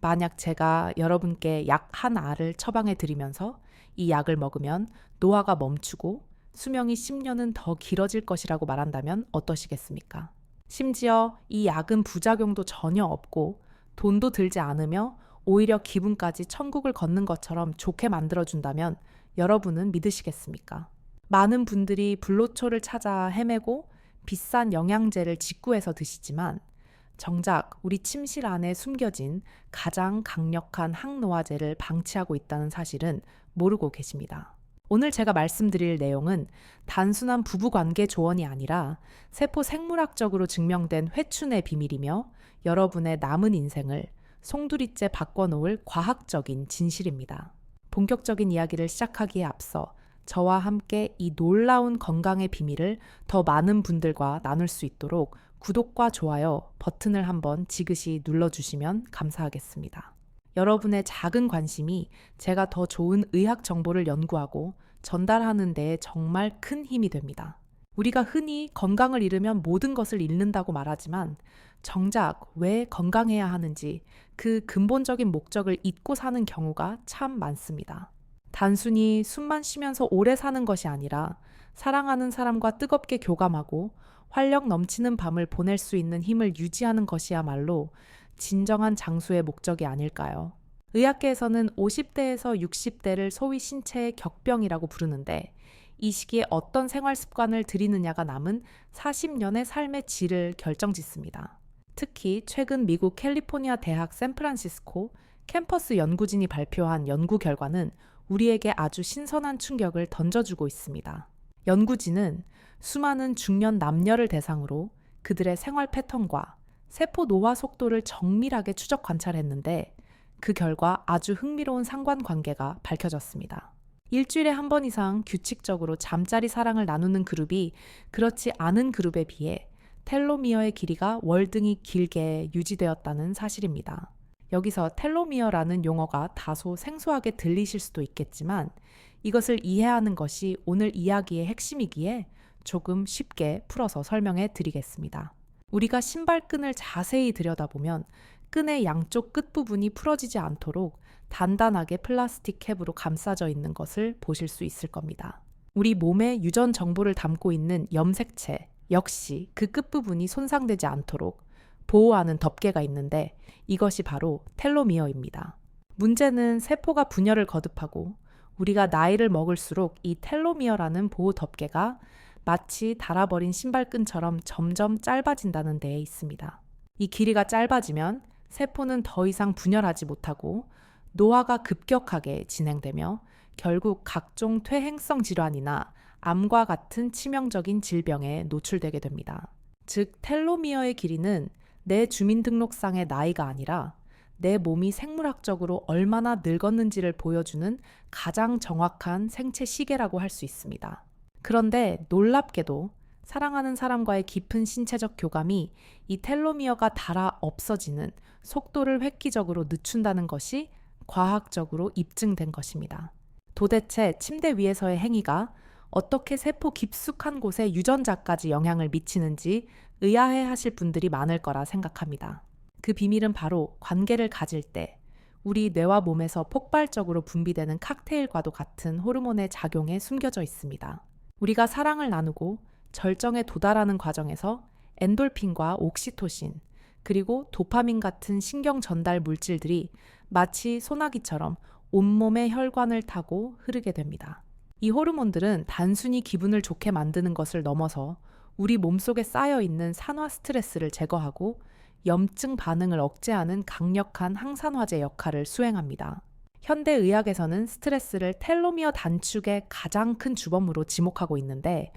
만약 제가 여러분께 약 한 알을 처방해 드리면서 이 약을 먹으면 노화가 멈추고 수명이 10년은 더 길어질 것이라고 말한다면 어떠시겠습니까? 심지어 이 약은 부작용도 전혀 없고 돈도 들지 않으며 오히려 기분까지 천국을 걷는 것처럼 좋게 만들어준다면 여러분은 믿으시겠습니까? 많은 분들이 불로초를 찾아 헤매고 비싼 영양제를 직구해서 드시지만 정작 우리 침실 안에 숨겨진 가장 강력한 항노화제를 방치하고 있다는 사실은 모르고 계십니다. 오늘 제가 말씀드릴 내용은 단순한 부부관계 조언이 아니라 세포 생물학적으로 증명된 회춘의 비밀이며 여러분의 남은 인생을 송두리째 바꿔놓을 과학적인 진실입니다. 본격적인 이야기를 시작하기에 앞서 저와 함께 이 놀라운 건강의 비밀을 더 많은 분들과 나눌 수 있도록 구독과 좋아요 버튼을 한번 지그시 눌러주시면 감사하겠습니다. 여러분의 작은 관심이 제가 더 좋은 의학 정보를 연구하고 전달하는 데에 정말 큰 힘이 됩니다. 우리가 흔히 건강을 잃으면 모든 것을 잃는다고 말하지만 정작 왜 건강해야 하는지 그 근본적인 목적을 잊고 사는 경우가 참 많습니다. 단순히 숨만 쉬면서 오래 사는 것이 아니라 사랑하는 사람과 뜨겁게 교감하고 활력 넘치는 밤을 보낼 수 있는 힘을 유지하는 것이야말로 진정한 장수의 목적이 아닐까요? 의학계에서는 50대에서 60대를 소위 신체의 격병이라고 부르는데 이 시기에 어떤 생활 습관을 들이느냐가 남은 40년의 삶의 질을 결정짓습니다. 특히 최근 미국 캘리포니아 대학 샌프란시스코 캠퍼스 연구진이 발표한 연구 결과는 우리에게 아주 신선한 충격을 던져주고 있습니다. 연구진은 수많은 중년 남녀를 대상으로 그들의 생활 패턴과 세포 노화 속도를 정밀하게 추적 관찰했는데 그 결과 아주 흥미로운 상관관계가 밝혀졌습니다. 일주일에 한 번 이상 규칙적으로 잠자리 사랑을 나누는 그룹이 그렇지 않은 그룹에 비해 텔로미어의 길이가 월등히 길게 유지되었다는 사실입니다. 여기서 텔로미어라는 용어가 다소 생소하게 들리실 수도 있겠지만 이것을 이해하는 것이 오늘 이야기의 핵심이기에 조금 쉽게 풀어서 설명해 드리겠습니다. 우리가 신발끈을 자세히 들여다보면 끈의 양쪽 끝부분이 풀어지지 않도록 단단하게 플라스틱 캡으로 감싸져 있는 것을 보실 수 있을 겁니다. 우리 몸의 유전 정보를 담고 있는 염색체 역시 그 끝부분이 손상되지 않도록 보호하는 덮개가 있는데 이것이 바로 텔로미어입니다. 문제는 세포가 분열을 거듭하고 우리가 나이를 먹을수록 이 텔로미어라는 보호 덮개가 마치 닳아버린 신발끈처럼 점점 짧아진다는 데에 있습니다. 이 길이가 짧아지면 세포는 더 이상 분열하지 못하고 노화가 급격하게 진행되며 결국 각종 퇴행성 질환이나 암과 같은 치명적인 질병에 노출되게 됩니다. 즉, 텔로미어의 길이는 내 주민등록상의 나이가 아니라 내 몸이 생물학적으로 얼마나 늙었는지를 보여주는 가장 정확한 생체 시계라고 할 수 있습니다. 그런데 놀랍게도 사랑하는 사람과의 깊은 신체적 교감이 이 텔로미어가 닳아 없어지는 속도를 획기적으로 늦춘다는 것이 과학적으로 입증된 것입니다. 도대체 침대 위에서의 행위가 어떻게 세포 깊숙한 곳에 유전자까지 영향을 미치는지 의아해 하실 분들이 많을 거라 생각합니다. 그 비밀은 바로 관계를 가질 때 우리 뇌와 몸에서 폭발적으로 분비되는 칵테일과도 같은 호르몬의 작용에 숨겨져 있습니다. 우리가 사랑을 나누고 절정에 도달하는 과정에서 엔돌핀과 옥시토신, 그리고 도파민 같은 신경 전달 물질들이 마치 소나기처럼 온몸의 혈관을 타고 흐르게 됩니다. 이 호르몬들은 단순히 기분을 좋게 만드는 것을 넘어서 우리 몸속에 쌓여있는 산화 스트레스를 제거하고 염증 반응을 억제하는 강력한 항산화제 역할을 수행합니다. 현대의학에서는 스트레스를 텔로미어 단축의 가장 큰 주범으로 지목하고 있는데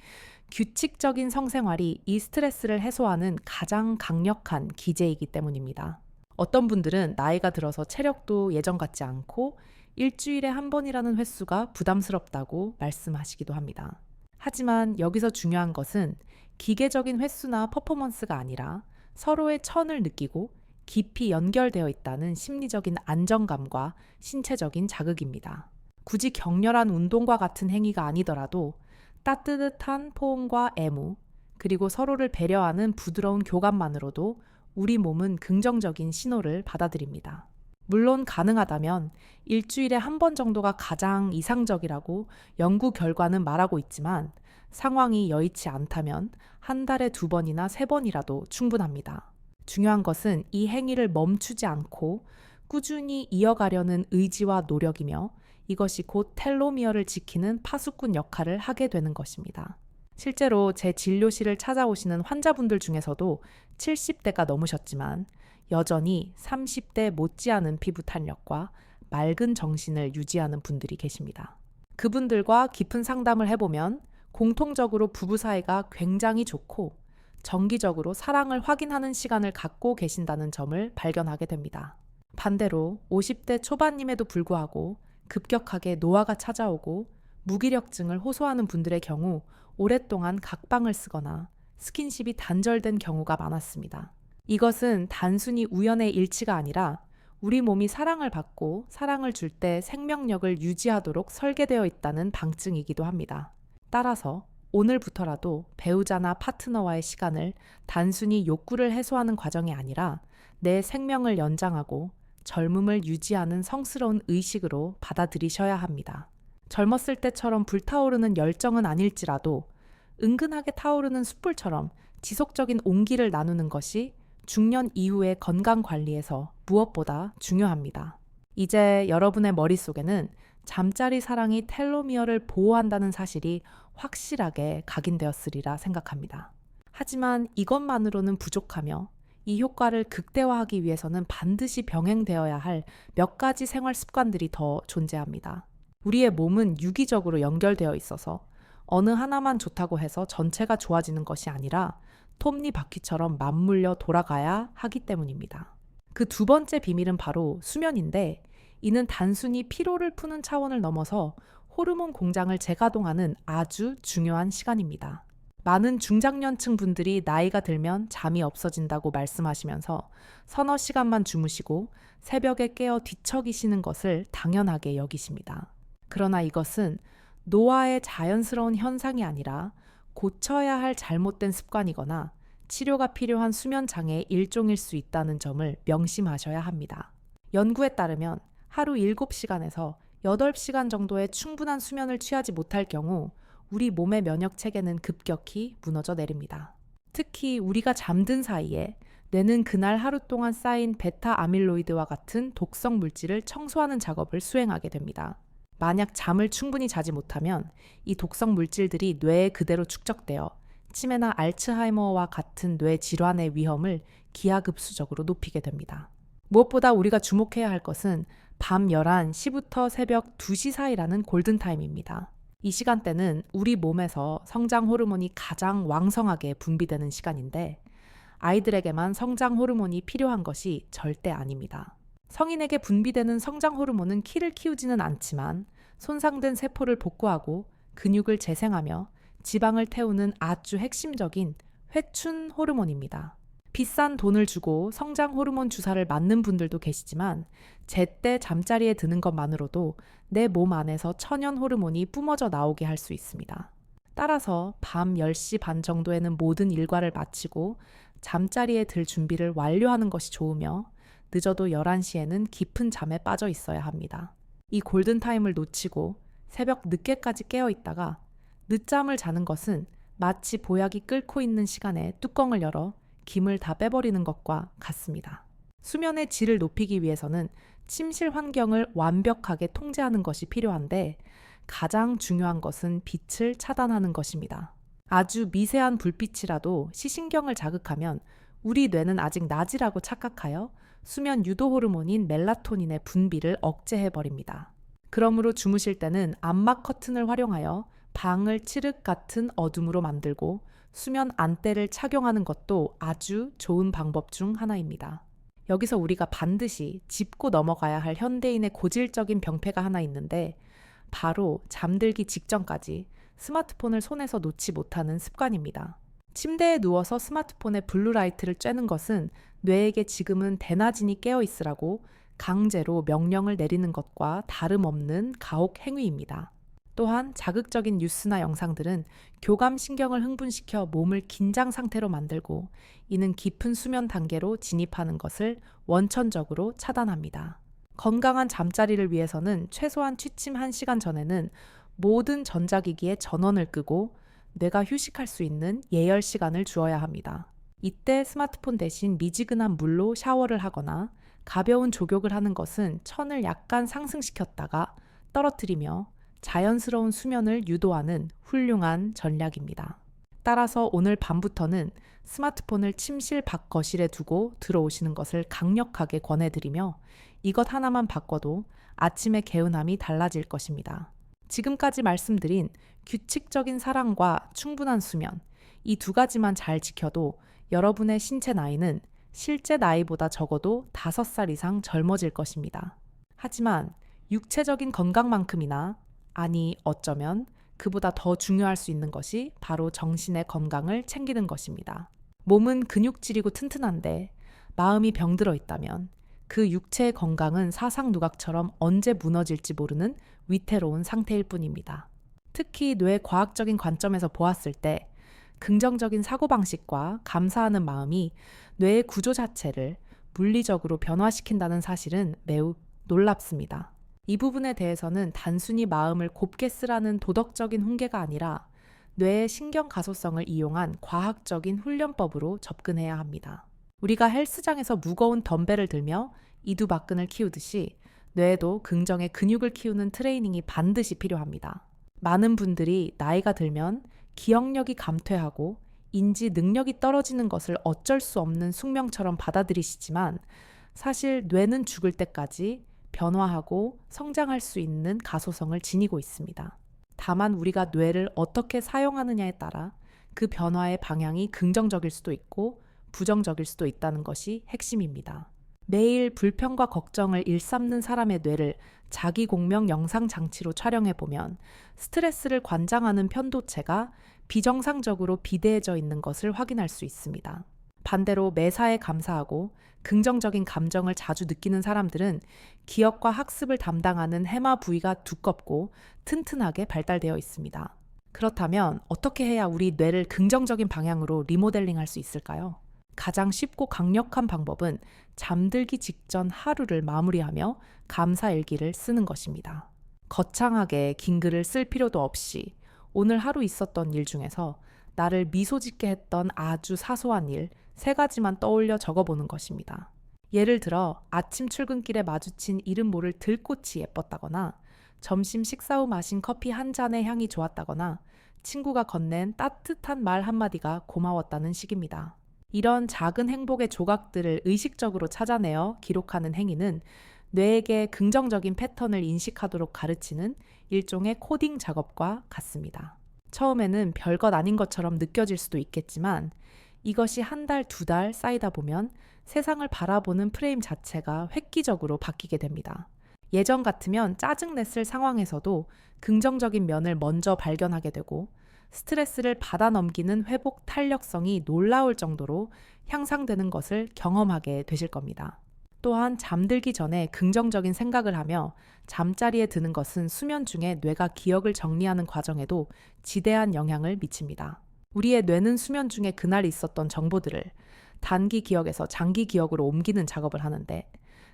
규칙적인 성생활이 이 스트레스를 해소하는 가장 강력한 기제이기 때문입니다. 어떤 분들은 나이가 들어서 체력도 예전 같지 않고 일주일에 한 번이라는 횟수가 부담스럽다고 말씀하시기도 합니다. 하지만 여기서 중요한 것은 기계적인 횟수나 퍼포먼스가 아니라 서로의 천을 느끼고 깊이 연결되어 있다는 심리적인 안정감과 신체적인 자극입니다. 굳이 격렬한 운동과 같은 행위가 아니더라도 따뜻한 포옹과 애무, 그리고 서로를 배려하는 부드러운 교감만으로도 우리 몸은 긍정적인 신호를 받아들입니다. 물론 가능하다면 일주일에 한 번 정도가 가장 이상적이라고 연구 결과는 말하고 있지만 상황이 여의치 않다면 한 달에 2번이나 3번이라도 충분합니다. 중요한 것은 이 행위를 멈추지 않고 꾸준히 이어가려는 의지와 노력이며 이것이 곧 텔로미어를 지키는 파수꾼 역할을 하게 되는 것입니다. 실제로 제 진료실을 찾아오시는 환자분들 중에서도 70대가 넘으셨지만 여전히 30대 못지않은 피부 탄력과 맑은 정신을 유지하는 분들이 계십니다. 그분들과 깊은 상담을 해보면 공통적으로 부부 사이가 굉장히 좋고 정기적으로 사랑을 확인하는 시간을 갖고 계신다는 점을 발견하게 됩니다. 반대로 50대 초반임에도 불구하고 급격하게 노화가 찾아오고 무기력증을 호소하는 분들의 경우 오랫동안 각방을 쓰거나 스킨십이 단절된 경우가 많았습니다. 이것은 단순히 우연의 일치가 아니라 우리 몸이 사랑을 받고 사랑을 줄 때 생명력을 유지하도록 설계되어 있다는 방증이기도 합니다. 따라서 오늘부터라도 배우자나 파트너와의 시간을 단순히 욕구를 해소하는 과정이 아니라 내 생명을 연장하고 젊음을 유지하는 성스러운 의식으로 받아들이셔야 합니다. 젊었을 때처럼 불타오르는 열정은 아닐지라도 은근하게 타오르는 숯불처럼 지속적인 온기를 나누는 것이 중년 이후의 건강 관리에서 무엇보다 중요합니다. 이제 여러분의 머릿속에는 잠자리 사랑이 텔로미어를 보호한다는 사실이 확실하게 각인되었으리라 생각합니다. 하지만 이것만으로는 부족하며 이 효과를 극대화하기 위해서는 반드시 병행되어야 할 몇 가지 생활 습관들이 더 존재합니다. 우리의 몸은 유기적으로 연결되어 있어서 어느 하나만 좋다고 해서 전체가 좋아지는 것이 아니라 톱니바퀴처럼 맞물려 돌아가야 하기 때문입니다. 그 두 번째 비밀은 바로 수면인데 이는 단순히 피로를 푸는 차원을 넘어서 호르몬 공장을 재가동하는 아주 중요한 시간입니다. 많은 중장년층 분들이 나이가 들면 잠이 없어진다고 말씀하시면서 서너 시간만 주무시고 새벽에 깨어 뒤척이시는 것을 당연하게 여기십니다. 그러나 이것은 노화의 자연스러운 현상이 아니라 고쳐야 할 잘못된 습관이거나 치료가 필요한 수면 장애의 일종일 수 있다는 점을 명심하셔야 합니다. 연구에 따르면 하루 7시간에서 8시간 정도의 충분한 수면을 취하지 못할 경우 우리 몸의 면역 체계는 급격히 무너져 내립니다. 특히 우리가 잠든 사이에 뇌는 그날 하루 동안 쌓인 베타 아밀로이드와 같은 독성 물질을 청소하는 작업을 수행하게 됩니다. 만약 잠을 충분히 자지 못하면 이 독성 물질들이 뇌에 그대로 축적되어 치매나 알츠하이머와 같은 뇌 질환의 위험을 기하급수적으로 높이게 됩니다. 무엇보다 우리가 주목해야 할 것은 밤 11시부터 새벽 2시 사이라는 골든타임입니다. 이 시간대는 우리 몸에서 성장 호르몬이 가장 왕성하게 분비되는 시간인데 아이들에게만 성장 호르몬이 필요한 것이 절대 아닙니다. 성인에게 분비되는 성장 호르몬은 키를 키우지는 않지만 손상된 세포를 복구하고 근육을 재생하며 지방을 태우는 아주 핵심적인 회춘 호르몬입니다. 비싼 돈을 주고 성장 호르몬 주사를 맞는 분들도 계시지만 제때 잠자리에 드는 것만으로도 내 몸 안에서 천연 호르몬이 뿜어져 나오게 할 수 있습니다. 따라서 밤 10시 반 정도에는 모든 일과를 마치고 잠자리에 들 준비를 완료하는 것이 좋으며 늦어도 11시에는 깊은 잠에 빠져 있어야 합니다. 이 골든타임을 놓치고 새벽 늦게까지 깨어 있다가 늦잠을 자는 것은 마치 보약이 끓고 있는 시간에 뚜껑을 열어 김을 다 빼버리는 것과 같습니다. 수면의 질을 높이기 위해서는 침실 환경을 완벽하게 통제하는 것이 필요한데 가장 중요한 것은 빛을 차단하는 것입니다. 아주 미세한 불빛이라도 시신경을 자극하면 우리 뇌는 아직 낮이라고 착각하여 수면 유도 호르몬인 멜라토닌의 분비를 억제해버립니다. 그러므로 주무실 때는 암막 커튼을 활용하여 방을 칠흑 같은 어둠으로 만들고 수면 안대를 착용하는 것도 아주 좋은 방법 중 하나입니다. 여기서 우리가 반드시 짚고 넘어가야 할 현대인의 고질적인 병폐가 하나 있는데 바로 잠들기 직전까지 스마트폰을 손에서 놓지 못하는 습관입니다. 침대에 누워서 스마트폰의 블루라이트를 쬐는 것은 뇌에게 지금은 대낮이니 깨어 있으라고 강제로 명령을 내리는 것과 다름없는 가혹 행위입니다. 또한 자극적인 뉴스나 영상들은 교감신경을 흥분시켜 몸을 긴장 상태로 만들고 이는 깊은 수면 단계로 진입하는 것을 원천적으로 차단합니다. 건강한 잠자리를 위해서는 최소한 취침 1시간 전에는 모든 전자기기에 전원을 끄고 뇌가 휴식할 수 있는 예열 시간을 주어야 합니다. 이때 스마트폰 대신 미지근한 물로 샤워를 하거나 가벼운 족욕을 하는 것은 천을 약간 상승시켰다가 떨어뜨리며 자연스러운 수면을 유도하는 훌륭한 전략입니다. 따라서 오늘 밤부터는 스마트폰을 침실 밖 거실에 두고 들어오시는 것을 강력하게 권해드리며 이것 하나만 바꿔도 아침의 개운함이 달라질 것입니다. 지금까지 말씀드린 규칙적인 사랑과 충분한 수면, 이 두 가지만 잘 지켜도 여러분의 신체 나이는 실제 나이보다 적어도 5살 이상 젊어질 것입니다. 하지만 육체적인 건강만큼이나, 아니 어쩌면 그보다 더 중요할 수 있는 것이 바로 정신의 건강을 챙기는 것입니다. 몸은 근육질이고 튼튼한데 마음이 병들어 있다면 그 육체의 건강은 사상 누각처럼 언제 무너질지 모르는 위태로운 상태일 뿐입니다. 특히 뇌 과학적인 관점에서 보았을 때 긍정적인 사고방식과 감사하는 마음이 뇌의 구조 자체를 물리적으로 변화시킨다는 사실은 매우 놀랍습니다. 이 부분에 대해서는 단순히 마음을 곱게 쓰라는 도덕적인 훈계가 아니라 뇌의 신경 가소성을 이용한 과학적인 훈련법으로 접근해야 합니다. 우리가 헬스장에서 무거운 덤벨을 들며 이두박근을 키우듯이 뇌에도 긍정의 근육을 키우는 트레이닝이 반드시 필요합니다. 많은 분들이 나이가 들면 기억력이 감퇴하고 인지 능력이 떨어지는 것을 어쩔 수 없는 숙명처럼 받아들이시지만 사실 뇌는 죽을 때까지 변화하고 성장할 수 있는 가소성을 지니고 있습니다. 다만 우리가 뇌를 어떻게 사용하느냐에 따라 그 변화의 방향이 긍정적일 수도 있고 부정적일 수도 있다는 것이 핵심입니다. 매일 불평과 걱정을 일삼는 사람의 뇌를 자기 공명 영상 장치로 촬영해보면 스트레스를 관장하는 편도체가 비정상적으로 비대해져 있는 것을 확인할 수 있습니다. 반대로 매사에 감사하고 긍정적인 감정을 자주 느끼는 사람들은 기억과 학습을 담당하는 해마 부위가 두껍고 튼튼하게 발달되어 있습니다. 그렇다면 어떻게 해야 우리 뇌를 긍정적인 방향으로 리모델링할 수 있을까요? 가장 쉽고 강력한 방법은 잠들기 직전 하루를 마무리하며 감사일기를 쓰는 것입니다. 거창하게 긴 글을 쓸 필요도 없이 오늘 하루 있었던 일 중에서 나를 미소 짓게 했던 아주 사소한 일 3가지만 떠올려 적어보는 것입니다. 예를 들어 아침 출근길에 마주친 이름 모를 들꽃이 예뻤다거나 점심 식사 후 마신 커피 한 잔의 향이 좋았다거나 친구가 건넨 따뜻한 말 한마디가 고마웠다는 식입니다. 이런 작은 행복의 조각들을 의식적으로 찾아내어 기록하는 행위는 뇌에게 긍정적인 패턴을 인식하도록 가르치는 일종의 코딩 작업과 같습니다. 처음에는 별것 아닌 것처럼 느껴질 수도 있겠지만 이것이 1달, 2달 쌓이다 보면 세상을 바라보는 프레임 자체가 획기적으로 바뀌게 됩니다. 예전 같으면 짜증냈을 상황에서도 긍정적인 면을 먼저 발견하게 되고 스트레스를 받아 넘기는 회복 탄력성이 놀라울 정도로 향상되는 것을 경험하게 되실 겁니다. 또한 잠들기 전에 긍정적인 생각을 하며 잠자리에 드는 것은 수면 중에 뇌가 기억을 정리하는 과정에도 지대한 영향을 미칩니다. 우리의 뇌는 수면 중에 그날 있었던 정보들을 단기 기억에서 장기 기억으로 옮기는 작업을 하는데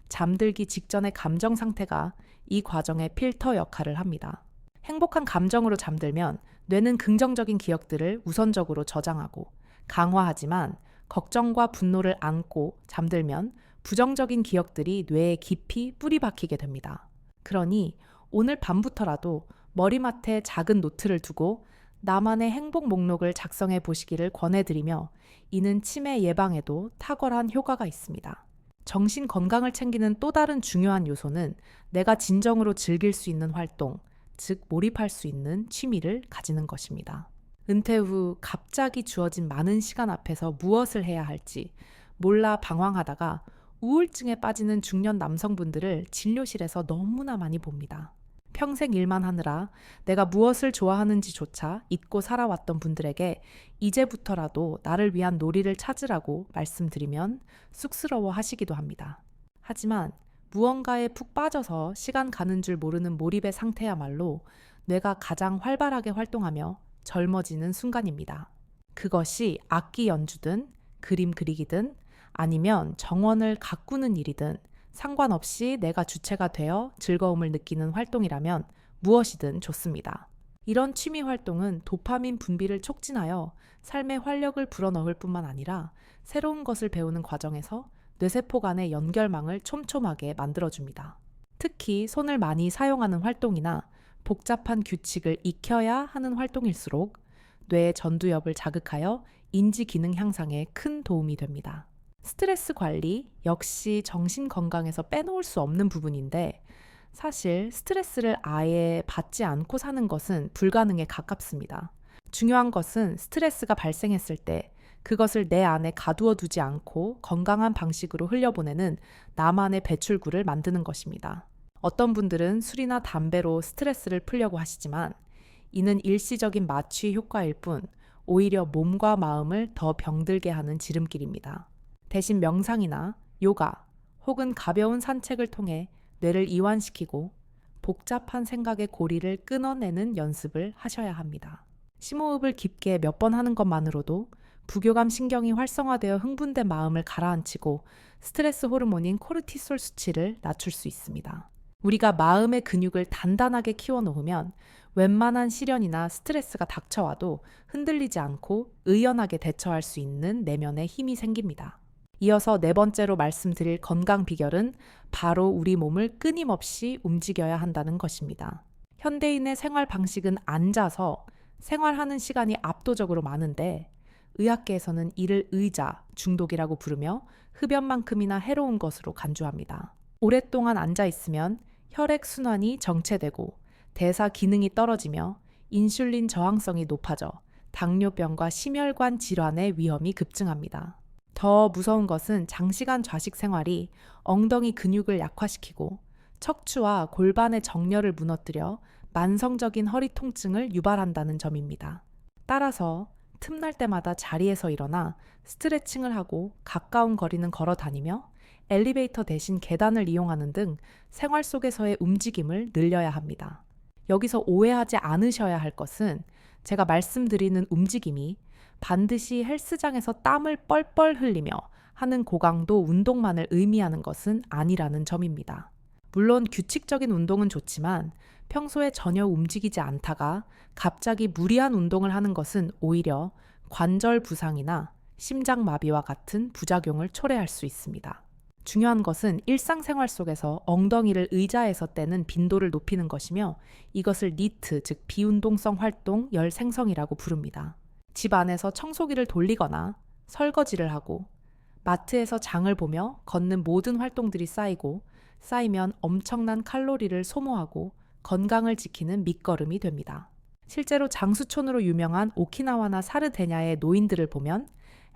잠들기 직전의 감정 상태가 이 과정의 필터 역할을 합니다. 행복한 감정으로 잠들면 뇌는 긍정적인 기억들을 우선적으로 저장하고 강화하지만 걱정과 분노를 안고 잠들면 부정적인 기억들이 뇌에 깊이 뿌리 박히게 됩니다. 그러니 오늘 밤부터라도 머리맡에 작은 노트를 두고 나만의 행복 목록을 작성해 보시기를 권해드리며 이는 치매 예방에도 탁월한 효과가 있습니다. 정신 건강을 챙기는 또 다른 중요한 요소는 내가 진정으로 즐길 수 있는 활동, 즉 몰입할 수 있는 취미를 가지는 것입니다. 은퇴 후 갑자기 주어진 많은 시간 앞에서 무엇을 해야 할지 몰라 방황하다가 우울증에 빠지는 중년 남성분들을 진료실에서 너무나 많이 봅니다. 평생 일만 하느라 내가 무엇을 좋아하는지조차 잊고 살아왔던 분들에게 이제부터라도 나를 위한 놀이를 찾으라고 말씀드리면 쑥스러워 하시기도 합니다. 하지만 무언가에 푹 빠져서 시간 가는 줄 모르는 몰입의 상태야말로 뇌가 가장 활발하게 활동하며 젊어지는 순간입니다. 그것이 악기 연주든 그림 그리기든 아니면 정원을 가꾸는 일이든 상관없이 내가 주체가 되어 즐거움을 느끼는 활동이라면 무엇이든 좋습니다. 이런 취미 활동은 도파민 분비를 촉진하여 삶의 활력을 불어넣을 뿐만 아니라 새로운 것을 배우는 과정에서 뇌세포 간의 연결망을 촘촘하게 만들어줍니다. 특히 손을 많이 사용하는 활동이나 복잡한 규칙을 익혀야 하는 활동일수록 뇌의 전두엽을 자극하여 인지 기능 향상에 큰 도움이 됩니다. 스트레스 관리 역시 정신 건강에서 빼놓을 수 없는 부분인데 사실 스트레스를 아예 받지 않고 사는 것은 불가능에 가깝습니다. 중요한 것은 스트레스가 발생했을 때 그것을 내 안에 가두어 두지 않고 건강한 방식으로 흘려보내는 나만의 배출구를 만드는 것입니다. 어떤 분들은 술이나 담배로 스트레스를 풀려고 하시지만 이는 일시적인 마취 효과일 뿐 오히려 몸과 마음을 더 병들게 하는 지름길입니다. 대신 명상이나 요가 혹은 가벼운 산책을 통해 뇌를 이완시키고 복잡한 생각의 고리를 끊어내는 연습을 하셔야 합니다. 심호흡을 깊게 몇 번 하는 것만으로도 부교감 신경이 활성화되어 흥분된 마음을 가라앉히고 스트레스 호르몬인 코르티솔 수치를 낮출 수 있습니다. 우리가 마음의 근육을 단단하게 키워놓으면 웬만한 시련이나 스트레스가 닥쳐와도 흔들리지 않고 의연하게 대처할 수 있는 내면의 힘이 생깁니다. 이어서 네 번째로 말씀드릴 건강 비결은 바로 우리 몸을 끊임없이 움직여야 한다는 것입니다. 현대인의 생활 방식은 앉아서 생활하는 시간이 압도적으로 많은데 의학계에서는 이를 의자 중독이라고 부르며 흡연만큼이나 해로운 것으로 간주합니다. 오랫동안 앉아 있으면 혈액 순환이 정체되고 대사 기능이 떨어지며 인슐린 저항성이 높아져 당뇨병과 심혈관 질환의 위험이 급증합니다. 더 무서운 것은 장시간 좌식 생활이 엉덩이 근육을 약화시키고 척추와 골반의 정렬을 무너뜨려 만성적인 허리 통증을 유발한다는 점입니다. 따라서 틈날 때마다 자리에서 일어나 스트레칭을 하고 가까운 거리는 걸어 다니며 엘리베이터 대신 계단을 이용하는 등 생활 속에서의 움직임을 늘려야 합니다. 여기서 오해하지 않으셔야 할 것은 제가 말씀드리는 움직임이 반드시 헬스장에서 땀을 뻘뻘 흘리며 하는 고강도 운동만을 의미하는 것은 아니라는 점입니다. 물론 규칙적인 운동은 좋지만 평소에 전혀 움직이지 않다가 갑자기 무리한 운동을 하는 것은 오히려 관절 부상이나 심장마비와 같은 부작용을 초래할 수 있습니다. 중요한 것은 일상생활 속에서 엉덩이를 의자에서 떼는 빈도를 높이는 것이며 이것을 니트, 즉 비운동성 활동 열 생성이라고 부릅니다. 집 안에서 청소기를 돌리거나 설거지를 하고 마트에서 장을 보며 걷는 모든 활동들이 쌓이면 엄청난 칼로리를 소모하고 건강을 지키는 밑거름이 됩니다. 실제로 장수촌으로 유명한 오키나와나 사르데냐의 노인들을 보면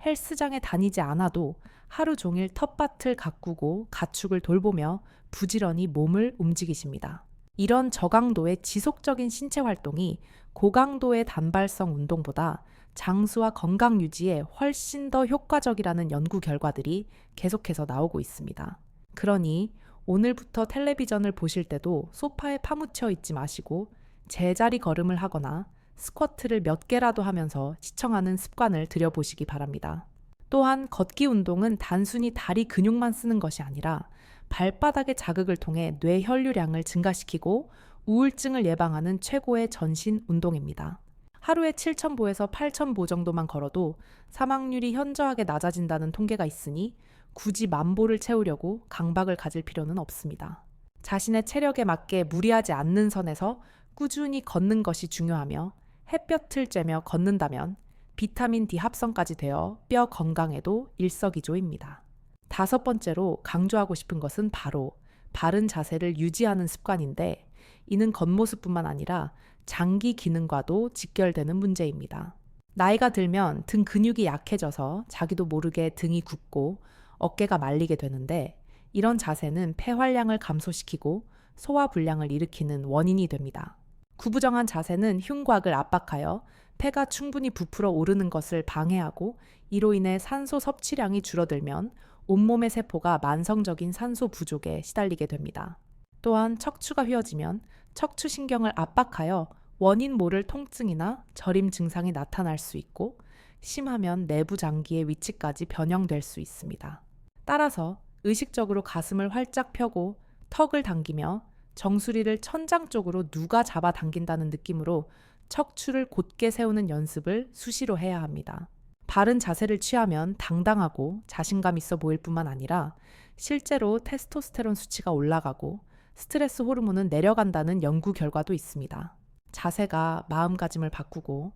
헬스장에 다니지 않아도 하루 종일 텃밭을 가꾸고 가축을 돌보며 부지런히 몸을 움직이십니다. 이런 저강도의 지속적인 신체 활동이 고강도의 단발성 운동보다 장수와 건강 유지에 훨씬 더 효과적이라는 연구 결과들이 계속해서 나오고 있습니다. 그러니 오늘부터 텔레비전을 보실 때도 소파에 파묻혀 있지 마시고 제자리 걸음을 하거나 스쿼트를 몇 개라도 하면서 시청하는 습관을 들여보시기 바랍니다. 또한 걷기 운동은 단순히 다리 근육만 쓰는 것이 아니라 발바닥의 자극을 통해 뇌 혈류량을 증가시키고 우울증을 예방하는 최고의 전신 운동입니다. 하루에 7,000보에서 8,000보 정도만 걸어도 사망률이 현저하게 낮아진다는 통계가 있으니 굳이 10,000보를 채우려고 강박을 가질 필요는 없습니다. 자신의 체력에 맞게 무리하지 않는 선에서 꾸준히 걷는 것이 중요하며 햇볕을 쬐며 걷는다면 비타민 D 합성까지 되어 뼈 건강에도 일석이조입니다. 5번째로 강조하고 싶은 것은 바로 바른 자세를 유지하는 습관인데 이는 겉모습뿐만 아니라 장기 기능과도 직결되는 문제입니다. 나이가 들면 등 근육이 약해져서 자기도 모르게 등이 굽고 어깨가 말리게 되는데 이런 자세는 폐활량을 감소시키고 소화불량을 일으키는 원인이 됩니다. 구부정한 자세는 흉곽을 압박하여 폐가 충분히 부풀어 오르는 것을 방해하고 이로 인해 산소 섭취량이 줄어들면 온몸의 세포가 만성적인 산소 부족에 시달리게 됩니다. 또한 척추가 휘어지면 척추신경을 압박하여 원인 모를 통증이나 저림 증상이 나타날 수 있고 심하면 내부 장기의 위치까지 변형될 수 있습니다. 따라서 의식적으로 가슴을 활짝 펴고 턱을 당기며 정수리를 천장 쪽으로 누가 잡아 당긴다는 느낌으로 척추를 곧게 세우는 연습을 수시로 해야 합니다. 바른 자세를 취하면 당당하고 자신감 있어 보일 뿐만 아니라 실제로 테스토스테론 수치가 올라가고 스트레스 호르몬은 내려간다는 연구 결과도 있습니다. 자세가 마음가짐을 바꾸고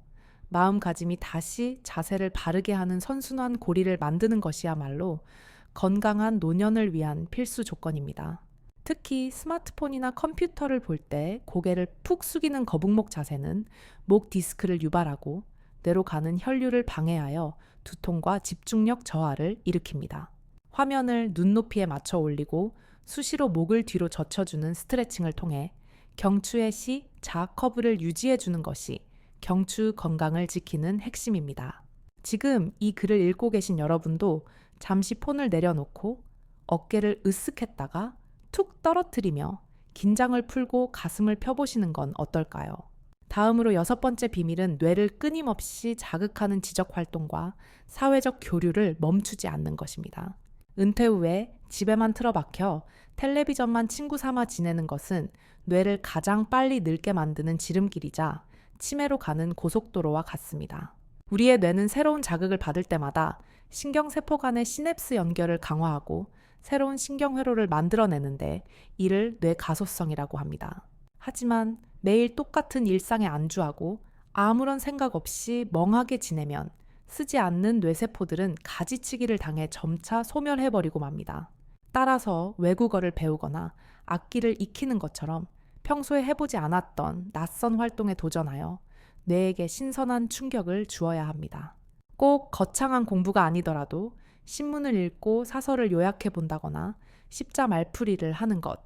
마음가짐이 다시 자세를 바르게 하는 선순환 고리를 만드는 것이야말로 건강한 노년을 위한 필수 조건입니다. 특히 스마트폰이나 컴퓨터를 볼 때 고개를 푹 숙이는 거북목 자세는 목 디스크를 유발하고 뇌로 가는 혈류를 방해하여 두통과 집중력 저하를 일으킵니다. 화면을 눈높이에 맞춰 올리고 수시로 목을 뒤로 젖혀주는 스트레칭을 통해 경추의 시, 자 커브를 유지해주는 것이 경추 건강을 지키는 핵심입니다. 지금 이 글을 읽고 계신 여러분도 잠시 폰을 내려놓고 어깨를 으쓱했다가 툭 떨어뜨리며 긴장을 풀고 가슴을 펴보시는 건 어떨까요? 다음으로 6번째 비밀은 뇌를 끊임없이 자극하는 지적 활동과 사회적 교류를 멈추지 않는 것입니다. 은퇴 후에 집에만 틀어박혀 텔레비전만 친구 삼아 지내는 것은 뇌를 가장 빨리 늙게 만드는 지름길이자 치매로 가는 고속도로와 같습니다. 우리의 뇌는 새로운 자극을 받을 때마다 신경세포 간의 시냅스 연결을 강화하고 새로운 신경회로를 만들어내는데 이를 뇌가소성이라고 합니다. 하지만 매일 똑같은 일상에 안주하고 아무런 생각 없이 멍하게 지내면 쓰지 않는 뇌세포들은 가지치기를 당해 점차 소멸해버리고 맙니다. 따라서 외국어를 배우거나 악기를 익히는 것처럼 평소에 해보지 않았던 낯선 활동에 도전하여 뇌에게 신선한 충격을 주어야 합니다. 꼭 거창한 공부가 아니더라도 신문을 읽고 사설을 요약해 본다거나 십자 말풀이를 하는 것,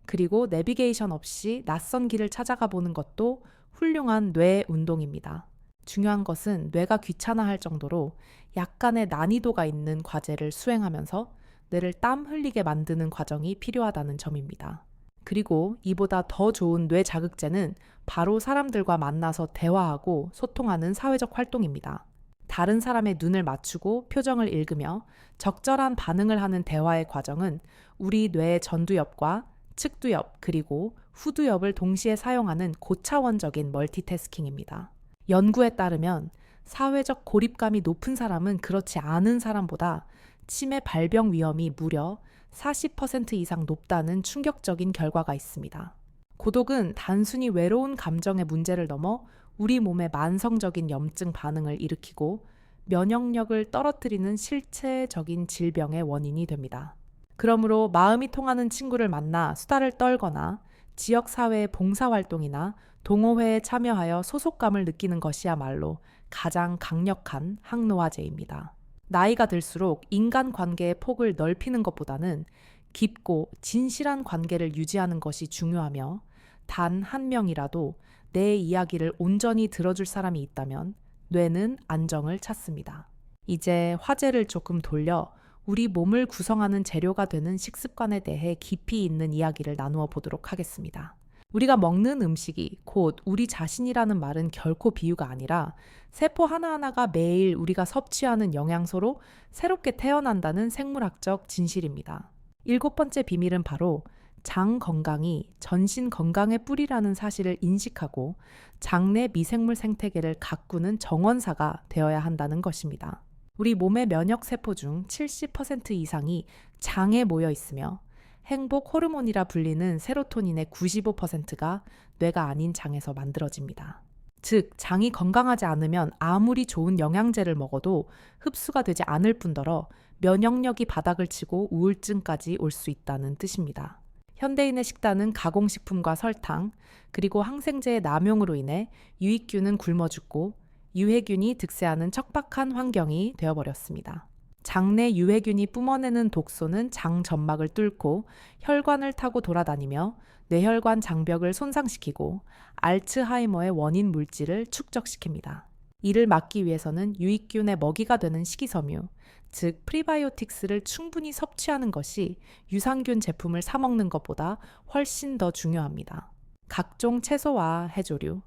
그리고 내비게이션 없이 낯선 길을 찾아가 보는 것도 훌륭한 뇌 운동입니다. 중요한 것은 뇌가 귀찮아할 정도로 약간의 난이도가 있는 과제를 수행하면서 뇌를 땀 흘리게 만드는 과정이 필요하다는 점입니다. 그리고 이보다 더 좋은 뇌 자극제는 바로 사람들과 만나서 대화하고 소통하는 사회적 활동입니다. 다른 사람의 눈을 맞추고 표정을 읽으며 적절한 반응을 하는 대화의 과정은 우리 뇌의 전두엽과 측두엽 그리고 후두엽을 동시에 사용하는 고차원적인 멀티태스킹입니다. 연구에 따르면 사회적 고립감이 높은 사람은 그렇지 않은 사람보다 치매 발병 위험이 무려 40% 이상 높다는 충격적인 결과가 있습니다. 고독은 단순히 외로운 감정의 문제를 넘어 우리 몸의 만성적인 염증 반응을 일으키고 면역력을 떨어뜨리는 실체적인 질병의 원인이 됩니다. 그러므로 마음이 통하는 친구를 만나 수다를 떨거나 지역사회의 봉사활동이나 동호회에 참여하여 소속감을 느끼는 것이야말로 가장 강력한 항노화제입니다. 나이가 들수록 인간관계의 폭을 넓히는 것보다는 깊고 진실한 관계를 유지하는 것이 중요하며 단 한 명이라도 내 이야기를 온전히 들어줄 사람이 있다면 뇌는 안정을 찾습니다. 이제 화제를 조금 돌려 우리 몸을 구성하는 재료가 되는 식습관에 대해 깊이 있는 이야기를 나누어 보도록 하겠습니다. 우리가 먹는 음식이 곧 우리 자신이라는 말은 결코 비유가 아니라 세포 하나하나가 매일 우리가 섭취하는 영양소로 새롭게 태어난다는 생물학적 진실입니다. 7번째 비밀은 바로 장 건강이 전신 건강의 뿌리라는 사실을 인식하고 장내 미생물 생태계를 가꾸는 정원사가 되어야 한다는 것입니다. 우리 몸의 면역세포 중 70% 이상이 장에 모여 있으며 행복 호르몬이라 불리는 세로토닌의 95%가 뇌가 아닌 장에서 만들어집니다. 즉, 장이 건강하지 않으면 아무리 좋은 영양제를 먹어도 흡수가 되지 않을 뿐더러 면역력이 바닥을 치고 우울증까지 올 수 있다는 뜻입니다. 현대인의 식단은 가공식품과 설탕, 그리고 항생제의 남용으로 인해 유익균은 굶어 죽고 유해균이 득세하는 척박한 환경이 되어버렸습니다. 장내 유해균이 뿜어내는 독소는 장 점막을 뚫고 혈관을 타고 돌아다니며 뇌혈관 장벽을 손상시키고 알츠하이머의 원인 물질을 축적시킵니다. 이를 막기 위해서는 유익균의 먹이가 되는 식이섬유, 즉 프리바이오틱스를 충분히 섭취하는 것이 유산균 제품을 사 먹는 것보다 훨씬 더 중요합니다. 각종 채소와 해조류,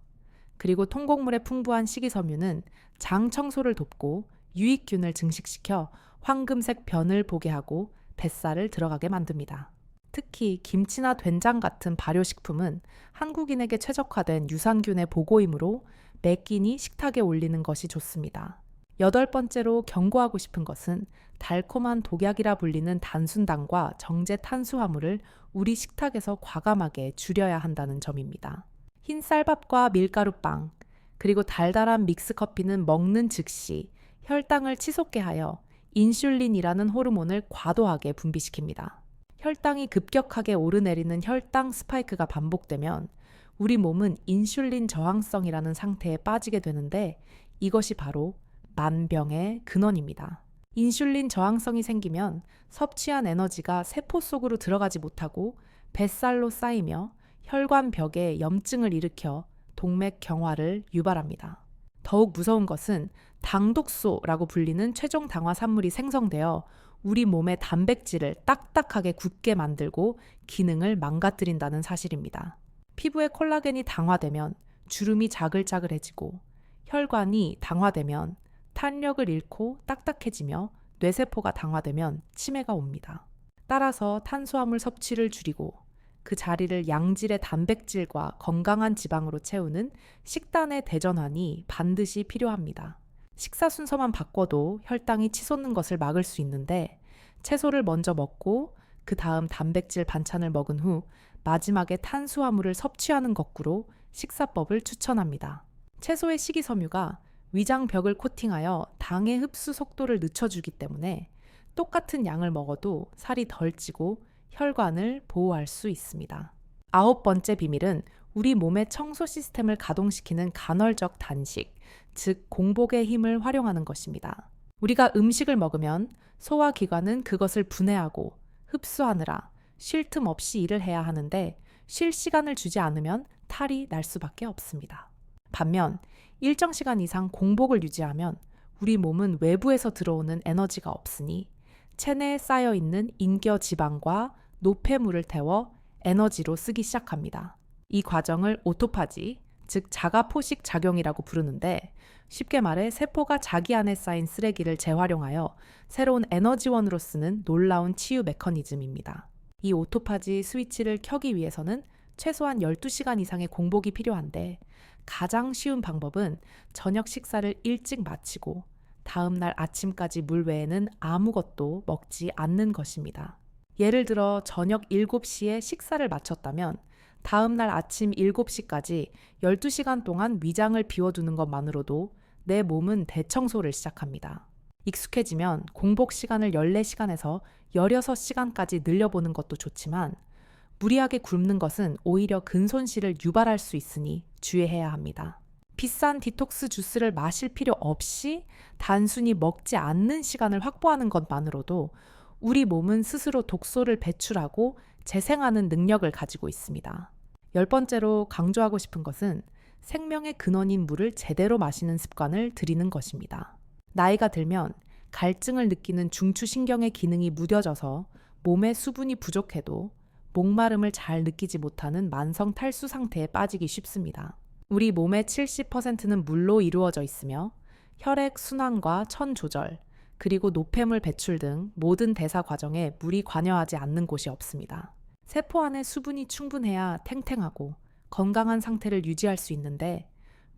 그리고 통곡물에 풍부한 식이섬유는 장 청소를 돕고 유익균을 증식시켜 황금색 변을 보게 하고 뱃살을 들어가게 만듭니다. 특히 김치나 된장 같은 발효식품은 한국인에게 최적화된 유산균의 보고이므로 매 끼니 식탁에 올리는 것이 좋습니다. 8번째로 경고하고 싶은 것은 달콤한 독약이라 불리는 단순당과 정제 탄수화물을 우리 식탁에서 과감하게 줄여야 한다는 점입니다. 흰 쌀밥과 밀가루빵, 그리고 달달한 믹스커피는 먹는 즉시 혈당을 치솟게 하여 인슐린이라는 호르몬을 과도하게 분비시킵니다. 혈당이 급격하게 오르내리는 혈당 스파이크가 반복되면 우리 몸은 인슐린 저항성이라는 상태에 빠지게 되는데 이것이 바로 만병의 근원입니다. 인슐린 저항성이 생기면 섭취한 에너지가 세포 속으로 들어가지 못하고 뱃살로 쌓이며 혈관벽에 염증을 일으켜 동맥 경화를 유발합니다. 더욱 무서운 것은 당독소라고 불리는 최종 당화산물이 생성되어 우리 몸의 단백질을 딱딱하게 굳게 만들고 기능을 망가뜨린다는 사실입니다. 피부의 콜라겐이 당화되면 주름이 자글자글해지고 혈관이 당화되면 탄력을 잃고 딱딱해지며 뇌세포가 당화되면 치매가 옵니다. 따라서 탄수화물 섭취를 줄이고 그 자리를 양질의 단백질과 건강한 지방으로 채우는 식단의 대전환이 반드시 필요합니다. 식사 순서만 바꿔도 혈당이 치솟는 것을 막을 수 있는데 채소를 먼저 먹고 그 다음 단백질 반찬을 먹은 후 마지막에 탄수화물을 섭취하는 거꾸로 식사법을 추천합니다. 채소의 식이섬유가 위장벽을 코팅하여 당의 흡수 속도를 늦춰주기 때문에 똑같은 양을 먹어도 살이 덜 찌고 혈관을 보호할 수 있습니다. 9번째 비밀은 우리 몸의 청소 시스템을 가동시키는 간헐적 단식, 즉 공복의 힘을 활용하는 것입니다. 우리가 음식을 먹으면 소화기관은 그것을 분해하고 흡수하느라 쉴 틈 없이 일을 해야 하는데 쉴 시간을 주지 않으면 탈이 날 수밖에 없습니다. 반면 일정 시간 이상 공복을 유지하면 우리 몸은 외부에서 들어오는 에너지가 없으니 체내에 쌓여있는 인겨 지방과 노폐물을 태워 에너지로 쓰기 시작합니다. 이 과정을 오토파지, 즉 자가포식 작용이라고 부르는데 쉽게 말해 세포가 자기 안에 쌓인 쓰레기를 재활용하여 새로운 에너지원으로 쓰는 놀라운 치유 메커니즘입니다. 이 오토파지 스위치를 켜기 위해서는 최소한 12시간 이상의 공복이 필요한데 가장 쉬운 방법은 저녁 식사를 일찍 마치고 다음 날 아침까지 물 외에는 아무것도 먹지 않는 것입니다. 예를 들어 저녁 7시에 식사를 마쳤다면 다음 날 아침 7시까지 12시간 동안 위장을 비워두는 것만으로도 내 몸은 대청소를 시작합니다. 익숙해지면 공복 시간을 14시간에서 16시간까지 늘려보는 것도 좋지만 무리하게 굶는 것은 오히려 근손실을 유발할 수 있으니 주의해야 합니다. 비싼 디톡스 주스를 마실 필요 없이 단순히 먹지 않는 시간을 확보하는 것만으로도 우리 몸은 스스로 독소를 배출하고 재생하는 능력을 가지고 있습니다. 10번째로 강조하고 싶은 것은 생명의 근원인 물을 제대로 마시는 습관을 들이는 것입니다. 나이가 들면 갈증을 느끼는 중추신경의 기능이 무뎌져서 몸에 수분이 부족해도 목마름을 잘 느끼지 못하는 만성 탈수 상태에 빠지기 쉽습니다. 우리 몸의 70%는 물로 이루어져 있으며 혈액 순환과 천 조절, 그리고 노폐물 배출 등 모든 대사 과정에 물이 관여하지 않는 곳이 없습니다. 세포 안에 수분이 충분해야 탱탱하고 건강한 상태를 유지할 수 있는데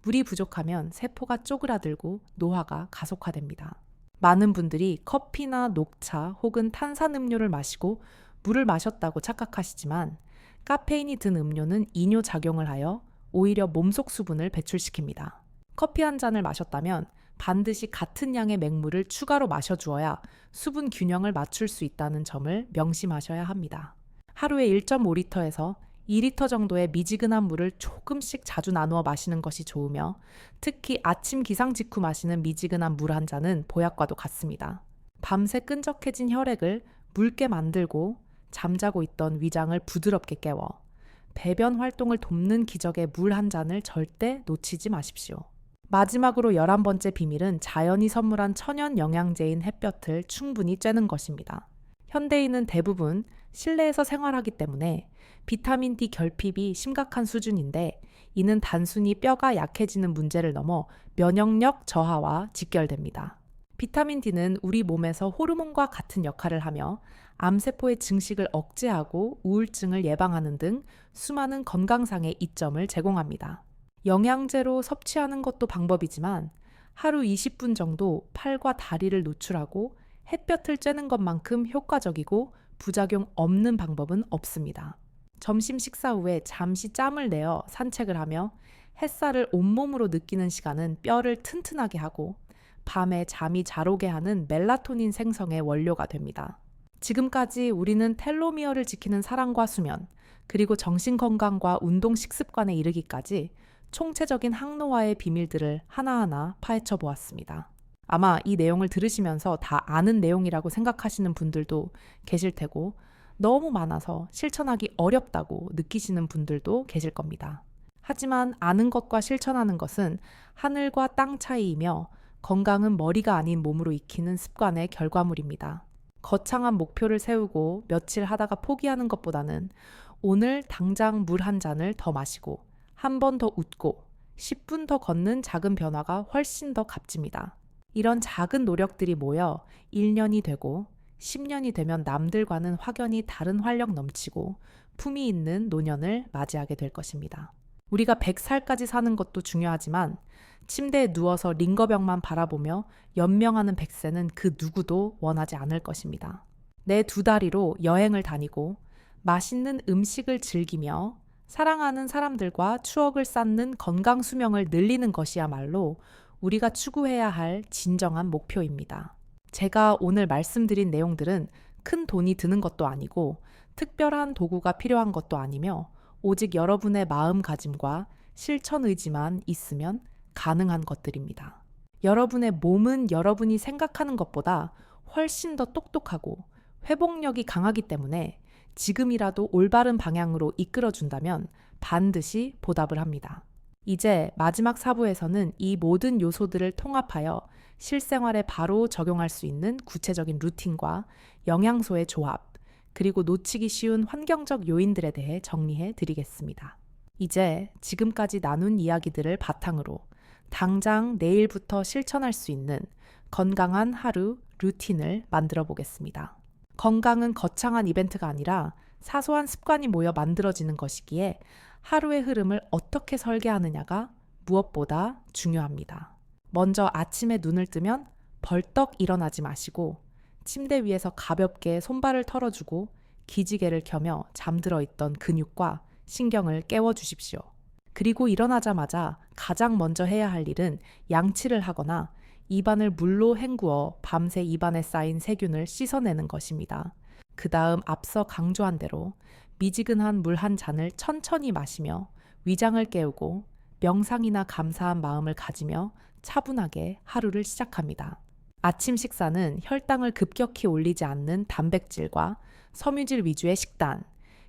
물이 부족하면 세포가 쪼그라들고 노화가 가속화됩니다. 많은 분들이 커피나 녹차 혹은 탄산음료를 마시고 물을 마셨다고 착각하시지만 카페인이 든 음료는 이뇨작용을 하여 오히려 몸속 수분을 배출시킵니다. 커피 한 잔을 마셨다면 반드시 같은 양의 맹물을 추가로 마셔주어야 수분 균형을 맞출 수 있다는 점을 명심하셔야 합니다. 하루에 1.5리터에서 2리터 정도의 미지근한 물을 조금씩 자주 나누어 마시는 것이 좋으며 특히 아침 기상 직후 마시는 미지근한 물 한 잔은 보약과도 같습니다. 밤새 끈적해진 혈액을 묽게 만들고 잠자고 있던 위장을 부드럽게 깨워 배변 활동을 돕는 기적의 물 한 잔을 절대 놓치지 마십시오. 마지막으로 11번째 비밀은 자연이 선물한 천연 영양제인 햇볕을 충분히 쬐는 것입니다. 현대인은 대부분 실내에서 생활하기 때문에 비타민 D 결핍이 심각한 수준인데 이는 단순히 뼈가 약해지는 문제를 넘어 면역력 저하와 직결됩니다. 비타민 D는 우리 몸에서 호르몬과 같은 역할을 하며 암세포의 증식을 억제하고 우울증을 예방하는 등 수많은 건강상의 이점을 제공합니다. 영양제로 섭취하는 것도 방법이지만 하루 20분 정도 팔과 다리를 노출하고 햇볕을 쬐는 것만큼 효과적이고 부작용 없는 방법은 없습니다. 점심 식사 후에 잠시 짬을 내어 산책을 하며 햇살을 온몸으로 느끼는 시간은 뼈를 튼튼하게 하고 밤에 잠이 잘 오게 하는 멜라토닌 생성의 원료가 됩니다. 지금까지 우리는 텔로미어를 지키는 사랑과 수면, 그리고 정신건강과 운동 식습관에 이르기까지 총체적인 항노화의 비밀들을 하나하나 파헤쳐 보았습니다. 아마 이 내용을 들으시면서 다 아는 내용이라고 생각하시는 분들도 계실 테고 너무 많아서 실천하기 어렵다고 느끼시는 분들도 계실 겁니다. 하지만 아는 것과 실천하는 것은 하늘과 땅 차이이며 건강은 머리가 아닌 몸으로 익히는 습관의 결과물입니다. 거창한 목표를 세우고 며칠 하다가 포기하는 것보다는 오늘 당장 물 한 잔을 더 마시고 한 번 더 웃고 10분 더 걷는 작은 변화가 훨씬 더 값집니다. 이런 작은 노력들이 모여 1년이 되고 10년이 되면 남들과는 확연히 다른 활력 넘치고 품위 있는 노년을 맞이하게 될 것입니다. 우리가 100살까지 사는 것도 중요하지만 침대에 누워서 링거병만 바라보며 연명하는 100세는 그 누구도 원하지 않을 것입니다. 내 두 다리로 여행을 다니고 맛있는 음식을 즐기며 사랑하는 사람들과 추억을 쌓는 건강 수명을 늘리는 것이야말로 우리가 추구해야 할 진정한 목표입니다. 제가 오늘 말씀드린 내용들은 큰 돈이 드는 것도 아니고 특별한 도구가 필요한 것도 아니며 오직 여러분의 마음가짐과 실천 의지만 있으면 가능한 것들입니다. 여러분의 몸은 여러분이 생각하는 것보다 훨씬 더 똑똑하고 회복력이 강하기 때문에 지금이라도 올바른 방향으로 이끌어준다면 반드시 보답을 합니다. 이제 마지막 4부에서는 이 모든 요소들을 통합하여 실생활에 바로 적용할 수 있는 구체적인 루틴과 영양소의 조합, 그리고 놓치기 쉬운 환경적 요인들에 대해 정리해 드리겠습니다. 이제 지금까지 나눈 이야기들을 바탕으로 당장 내일부터 실천할 수 있는 건강한 하루 루틴을 만들어 보겠습니다. 건강은 거창한 이벤트가 아니라 사소한 습관이 모여 만들어지는 것이기에 하루의 흐름을 어떻게 설계하느냐가 무엇보다 중요합니다. 먼저 아침에 눈을 뜨면 벌떡 일어나지 마시고 침대 위에서 가볍게 손발을 털어주고 기지개를 켜며 잠들어 있던 근육과 신경을 깨워주십시오. 그리고 일어나자마자 가장 먼저 해야 할 일은 양치를 하거나 입안을 물로 헹구어 밤새 입안에 쌓인 세균을 씻어내는 것입니다. 그 다음 앞서 강조한 대로 미지근한 물 한 잔을 천천히 마시며 위장을 깨우고 명상이나 감사한 마음을 가지며 차분하게 하루를 시작합니다. 아침 식사는 혈당을 급격히 올리지 않는 단백질과 섬유질 위주의 식단,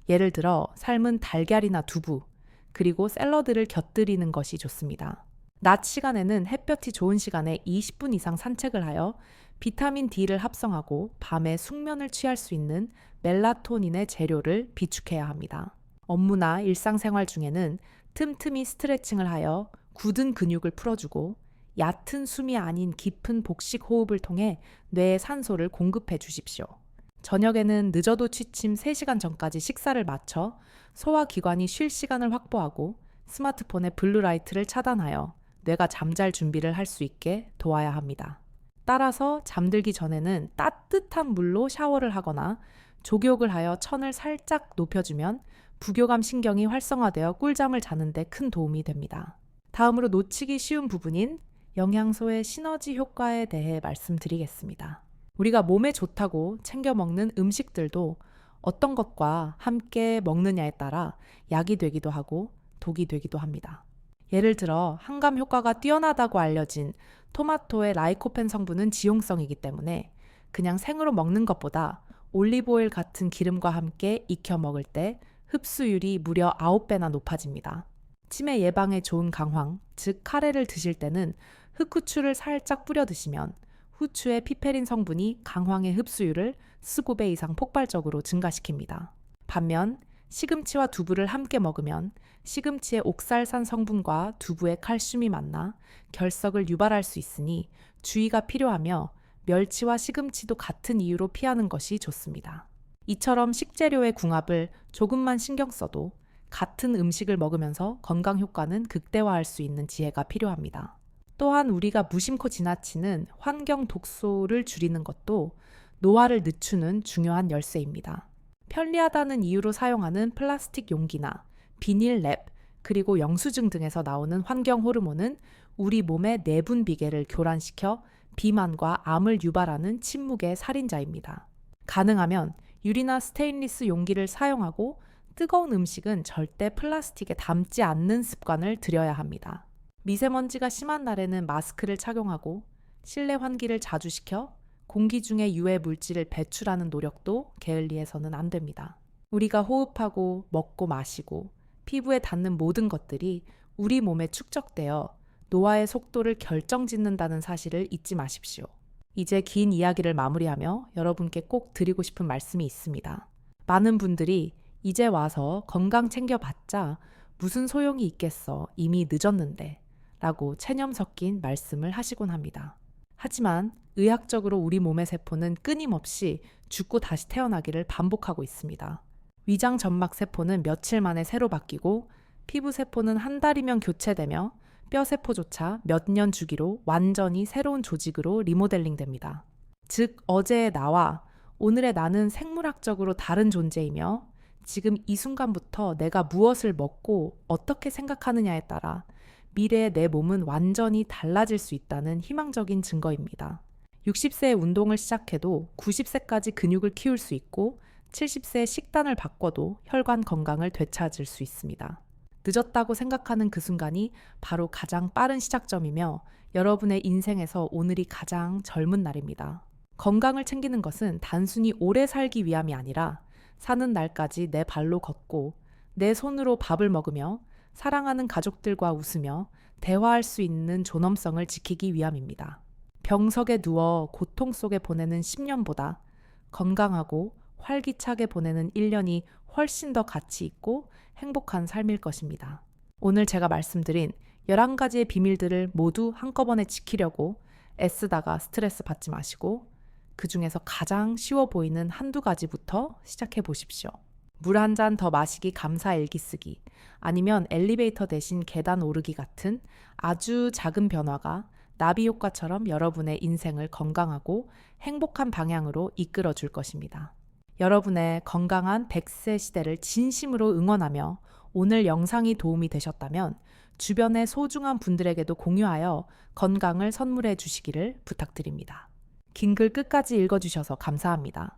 예를 들어 삶은 달걀이나 두부, 그리고 샐러드를 곁들이는 것이 좋습니다. 낮 시간에는 햇볕이 좋은 시간에 20분 이상 산책을 하여 비타민 D를 합성하고 밤에 숙면을 취할 수 있는 멜라토닌의 재료를 비축해야 합니다. 업무나 일상생활 중에는 틈틈이 스트레칭을 하여 굳은 근육을 풀어주고 얕은 숨이 아닌 깊은 복식 호흡을 통해 뇌에 산소를 공급해 주십시오. 저녁에는 늦어도 취침 3시간 전까지 식사를 마쳐 소화기관이 쉴 시간을 확보하고 스마트폰의 블루라이트를 차단하여 뇌가 잠잘 준비를 할 수 있게 도와야 합니다. 따라서 잠들기 전에는 따뜻한 물로 샤워를 하거나 족욕을 하여 천을 살짝 높여주면 부교감 신경이 활성화되어 꿀잠을 자는 데 큰 도움이 됩니다. 다음으로 놓치기 쉬운 부분인 영양소의 시너지 효과에 대해 말씀드리겠습니다. 우리가 몸에 좋다고 챙겨 먹는 음식들도 어떤 것과 함께 먹느냐에 따라 약이 되기도 하고 독이 되기도 합니다. 예를 들어 항암 효과가 뛰어나다고 알려진 토마토의 라이코펜 성분은 지용성이기 때문에 그냥 생으로 먹는 것보다 올리브오일 같은 기름과 함께 익혀 먹을 때 흡수율이 무려 9배나 높아집니다. 치매 예방에 좋은 강황, 즉 카레를 드실 때는 흑후추를 살짝 뿌려 드시면 후추의 피페린 성분이 강황의 흡수율을 15배 이상 폭발적으로 증가시킵니다. 반면 시금치와 두부를 함께 먹으면 시금치의 옥살산 성분과 두부의 칼슘이 만나 결석을 유발할 수 있으니 주의가 필요하며 멸치와 시금치도 같은 이유로 피하는 것이 좋습니다. 이처럼 식재료의 궁합을 조금만 신경 써도 같은 음식을 먹으면서 건강 효과는 극대화할 수 있는 지혜가 필요합니다. 또한 우리가 무심코 지나치는 환경 독소를 줄이는 것도 노화를 늦추는 중요한 열쇠입니다. 편리하다는 이유로 사용하는 플라스틱 용기나 비닐 랩, 그리고 영수증 등에서 나오는 환경 호르몬은 우리 몸의 내분 비계를 교란시켜 비만과 암을 유발하는 침묵의 살인자입니다. 가능하면 유리나 스테인리스 용기를 사용하고 뜨거운 음식은 절대 플라스틱에 담지 않는 습관을 들여야 합니다. 미세먼지가 심한 날에는 마스크를 착용하고 실내 환기를 자주 시켜 공기 중에 유해 물질을 배출하는 노력도 게을리해서는 안 됩니다. 우리가 호흡하고 먹고 마시고 피부에 닿는 모든 것들이 우리 몸에 축적되어 노화의 속도를 결정짓는다는 사실을 잊지 마십시오. 이제 긴 이야기를 마무리하며 여러분께 꼭 드리고 싶은 말씀이 있습니다. 많은 분들이 이제 와서 건강 챙겨봤자 무슨 소용이 있겠어, 이미 늦었는데 라고 체념 섞인 말씀을 하시곤 합니다. 하지만 의학적으로 우리 몸의 세포는 끊임없이 죽고 다시 태어나기를 반복하고 있습니다. 위장 점막 세포는 며칠 만에 새로 바뀌고 피부 세포는 한 달이면 교체되며 뼈 세포조차 몇 년 주기로 완전히 새로운 조직으로 리모델링 됩니다. 즉, 어제의 나와 오늘의 나는 생물학적으로 다른 존재이며 지금 이 순간부터 내가 무엇을 먹고 어떻게 생각하느냐에 따라 미래의 내 몸은 완전히 달라질 수 있다는 희망적인 증거입니다. 60세에 운동을 시작해도 90세까지 근육을 키울 수 있고 70세에 식단을 바꿔도 혈관 건강을 되찾을 수 있습니다. 늦었다고 생각하는 그 순간이 바로 가장 빠른 시작점이며 여러분의 인생에서 오늘이 가장 젊은 날입니다. 건강을 챙기는 것은 단순히 오래 살기 위함이 아니라 사는 날까지 내 발로 걷고 내 손으로 밥을 먹으며 사랑하는 가족들과 웃으며 대화할 수 있는 존엄성을 지키기 위함입니다. 병석에 누워 고통 속에 보내는 10년보다 건강하고 활기차게 보내는 1년이 훨씬 더 가치 있고 행복한 삶일 것입니다. 오늘 제가 말씀드린 11가지의 비밀들을 모두 한꺼번에 지키려고 애쓰다가 스트레스 받지 마시고 그 중에서 가장 쉬워 보이는 한두 가지부터 시작해 보십시오. 물 한 잔 더 마시기 감사 일기 쓰기, 아니면 엘리베이터 대신 계단 오르기 같은 아주 작은 변화가 나비 효과처럼 여러분의 인생을 건강하고 행복한 방향으로 이끌어 줄 것입니다. 여러분의 건강한 100세 시대를 진심으로 응원하며 오늘 영상이 도움이 되셨다면 주변의 소중한 분들에게도 공유하여 건강을 선물해 주시기를 부탁드립니다. 긴 글 끝까지 읽어주셔서 감사합니다.